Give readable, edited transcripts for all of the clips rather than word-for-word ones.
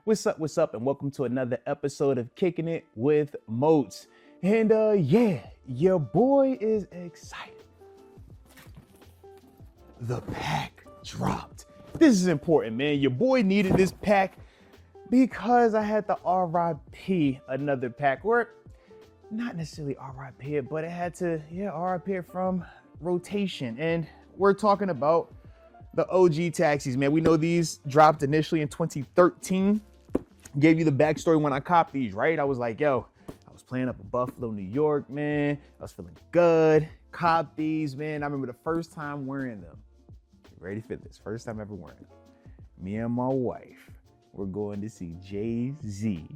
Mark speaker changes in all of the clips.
Speaker 1: What's up, and welcome to another episode of Kicking It with Moats. And yeah, your boy is excited. The pack dropped. This is important, man. Your boy needed this pack because I had to RIP another pack, or not necessarily RIP it, but it had to, RIP it from rotation. And we're talking about the OG taxis, man. We know these dropped initially in 2013. Gave you the backstory when I copped these, right? I was like, I was playing up in Buffalo, New York, man. I was feeling good. Copped these, man. I remember the first time wearing them. You ready for this? First time ever wearing them. Me and my wife were going to see Jay-Z,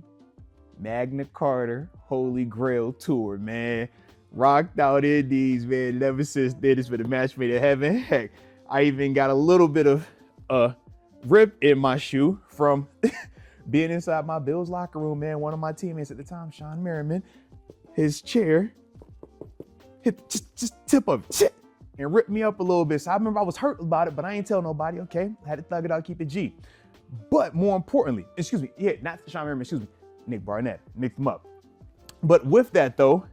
Speaker 1: Magna Carta, Holy Grail tour, man. Rocked out in these, man. Never since did this for the match made in heaven. Heck, I even got a little bit of rip in my shoe from being inside my Bills locker room, man. One of my teammates at the time, Sean Merriman, his chair hit just tip of it and ripped me up a little bit. So I remember I was hurt about it, but I ain't tell nobody, okay? Had to thug it out, keep it G. But more importantly, not Sean Merriman, Nick Barnett, nicked him up. But with that though,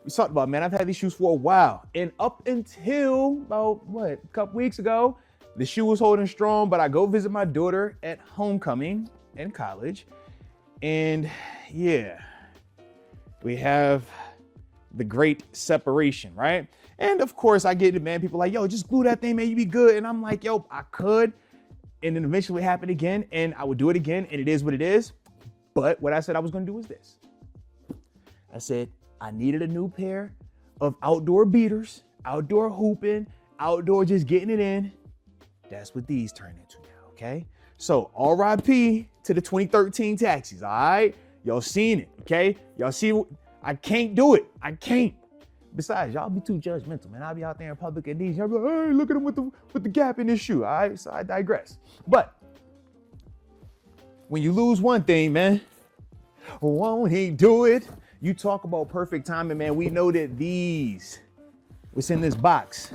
Speaker 1: we talked about, man, I've had these shoes for a while. And up until about, a couple weeks ago, the shoe was holding strong, but I go visit my daughter at homecoming in college. And yeah, we have the great separation, right? And of course I get it, man. People like, just glue that thing, man, you be good. And I'm like, I could. And then eventually it happened again, and I would do it again, and it is what it is. But what I said I was gonna do is this. I said, I needed a new pair of outdoor beaters, outdoor hooping, outdoor just getting it in. That's what these turn into now, okay? So RIP to the 2013 taxis, all right? Y'all seen it, okay? Y'all see, I can't do it. I can't. Besides, y'all be too judgmental, man. I'll be out there in public and these, y'all be like, hey, look at him with the gap in his shoe, all right? So I digress. But when you lose one thing, man, won't he do it? You talk about perfect timing, man. We know that these, what's in this box,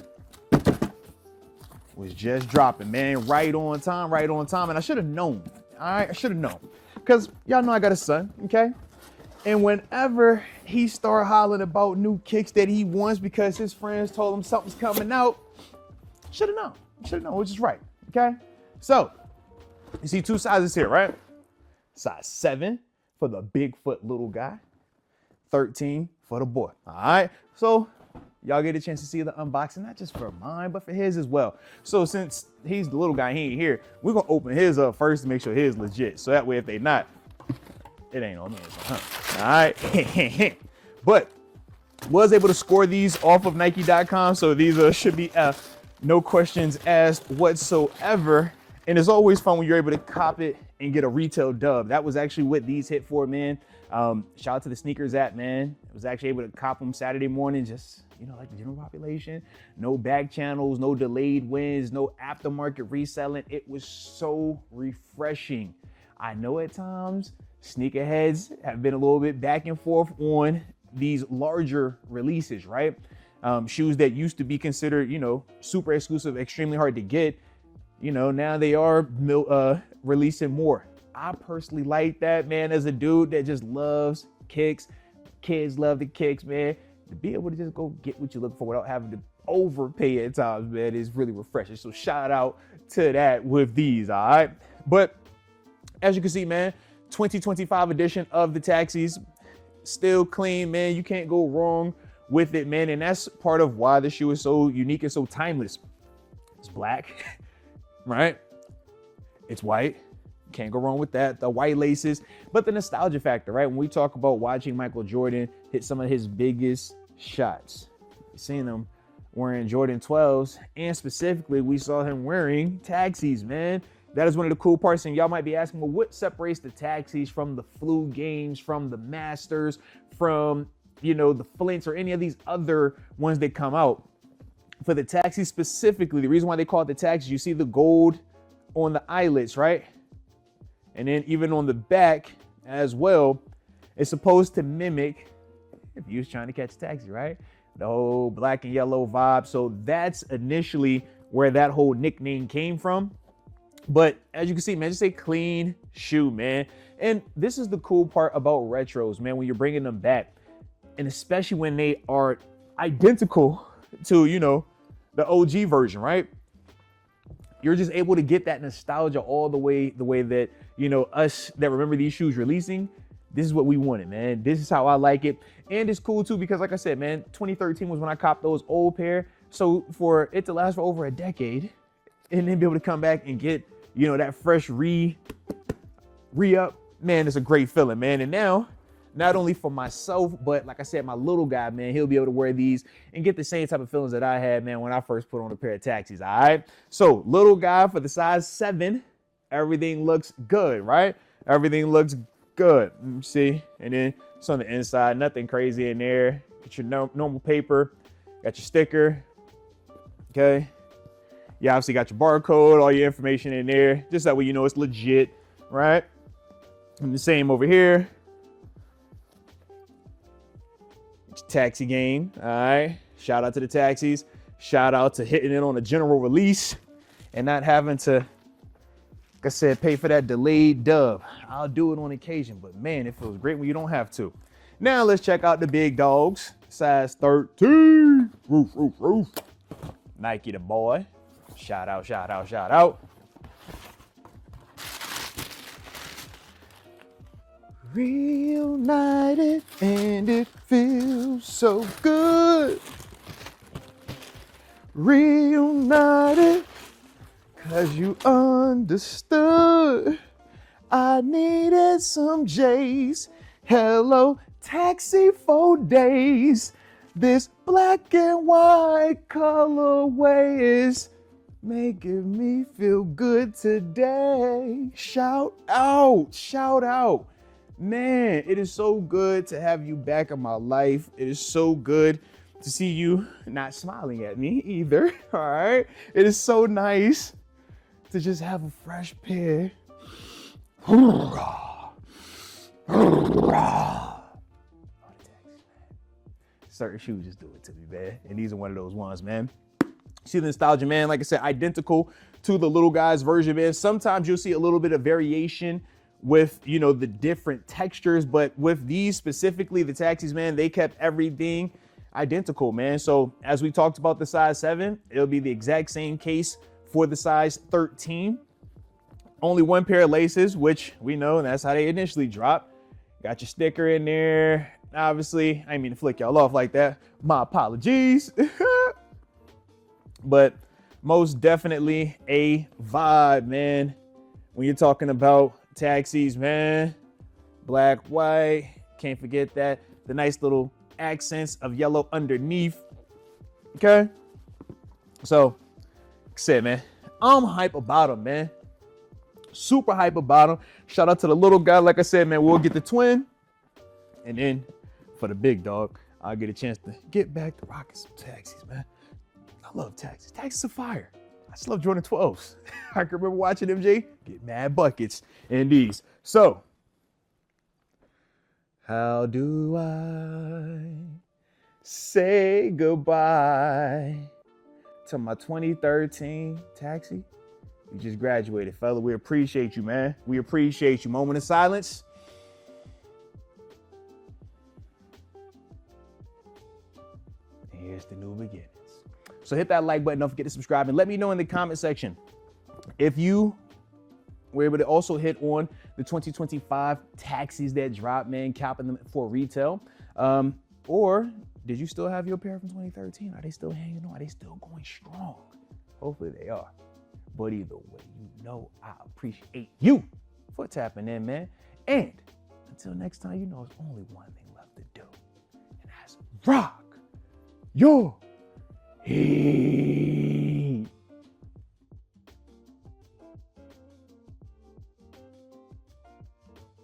Speaker 1: was just dropping, man. Right on time. And I should have known, all right? I should have known. Because y'all know I got a son, okay? And whenever he start hollering about new kicks that he wants because his friends told him something's coming out, should have known, which is right, okay? So, you see two sizes here, right? Size 7 for the Bigfoot little guy, 13 for the boy, all right? So, y'all get a chance to see the unboxing, not just for mine, but for his as well. So since he's the little guy, he ain't here, we're gonna open his up first to make sure his legit. So that way, if they not, it ain't on me. All right. But was able to score these off of Nike.com. So these should be no questions asked whatsoever. And it's always fun when you're able to cop it and get a retail dub. That was actually what these hit for, man. Shout out to the sneakers app, man. I was actually able to cop them Saturday morning, just, like the general population. No back channels, no delayed wins, no aftermarket reselling. It was so refreshing. I know at times sneakerheads have been a little bit back and forth on these larger releases, right? Shoes that used to be considered, super exclusive, extremely hard to get. Now they are releasing more. I personally like that, man, as a dude that just loves kicks. Kids love the kicks, man. To be able to just go get what you look for without having to overpay at times, man, is really refreshing. So shout out to that with these, all right? But as you can see, man, 2025 edition of the taxis, still clean, man. You can't go wrong with it, man. And that's part of why the shoe is so unique and so timeless. It's black, right? It's white. Can't go wrong with that. The white laces, but the nostalgia factor, right? When we talk about watching Michael Jordan hit some of his biggest shots, seeing him wearing Jordan 12s, and specifically we saw him wearing taxis, man. That is one of the cool parts. And y'all might be asking, well, what separates the taxis from the flu games, from the masters, from, the flints or any of these other ones that come out? For the taxis specifically, the reason why they call it the taxis, you see the gold on the eyelets, right? And then even on the back as well, it's supposed to mimic, if you was trying to catch a taxi, right? The whole black and yellow vibe. So that's initially where that whole nickname came from. But as you can see, man, just a clean shoe, man. And this is the cool part about retros, man, when you're bringing them back, and especially when they are identical to, the OG version, right? You're just able to get that nostalgia all the way that, us that remember these shoes releasing, this is what we wanted, man. This is how I like it. And it's cool too, because like I said, man, 2013 was when I copped those old pair. So for it to last for over a decade and then be able to come back and get, that fresh re-up, man, it's a great feeling, man. And now, not only for myself, but like I said, my little guy, man, he'll be able to wear these and get the same type of feelings that I had, man, when I first put on a pair of Taxis, all right? So little guy for the size 7, everything looks good, right? Everything looks good. Let me see. And then it's on the inside, nothing crazy in there. Get your normal paper, got your sticker, okay? You obviously got your barcode, all your information in there, just that way you know it's legit, right? And the same over here. Taxi game, all right? Shout out to the Taxis. Shout out to hitting it on a general release and not having to, like I said, pay for that delayed dub. I'll do it on occasion, but man, it feels great when you don't have to. Now let's check out the big dogs. Size 13. Roof. Nike the boy. Shout out. Reunited and it feels so good. Reunited, 'cause you understood. I needed some J's. Hello, taxi for days. This black and white colorway is making me feel good today. Shout out. Man, it is so good to have you back in my life. It is so good to see you not smiling at me either, all right? It is so nice to just have a fresh pair. Certain shoes just do it to me, man. And these are one of those ones, man. See the nostalgia, man. Like I said, identical to the little guys version, man. Sometimes you'll see a little bit of variation with, the different textures, but with these specifically, the Taxis, man, they kept everything identical, man. So as we talked about the size 7, it'll be the exact same case for the size 13. Only one pair of laces, which we know that's how they initially drop. Got your sticker in there. Obviously, I didn't mean to flick y'all off like that. My apologies. But most definitely a vibe, man. When you're talking about Taxis, man, black, white, can't forget that. The nice little accents of yellow underneath, okay? So, like I said, man, I'm hype about them, man. Super hype about them. Shout out to the little guy. Like I said, man, we'll get the twin. And then for the big dog, I'll get a chance to get back to rocking some Taxis, man. I love Taxis. Taxis are fire. I just love Jordan 12s. I can remember watching MJ get mad buckets in these. So, how do I say goodbye to my 2013 Taxi? You just graduated, fella. We appreciate you, man. We appreciate you. Moment of silence. And here's the new beginnings. So hit that like button. Don't forget to subscribe. And let me know in the comment section if you were able to also hit on the 2025 Taxis that dropped, man, capping them for retail. Or did you still have your pair from 2013? Are they still hanging on? Are they still going strong? Hopefully they are. But either way, I appreciate you for tapping in, man. And until next time, it's only one thing left to do. And that's rock your heat.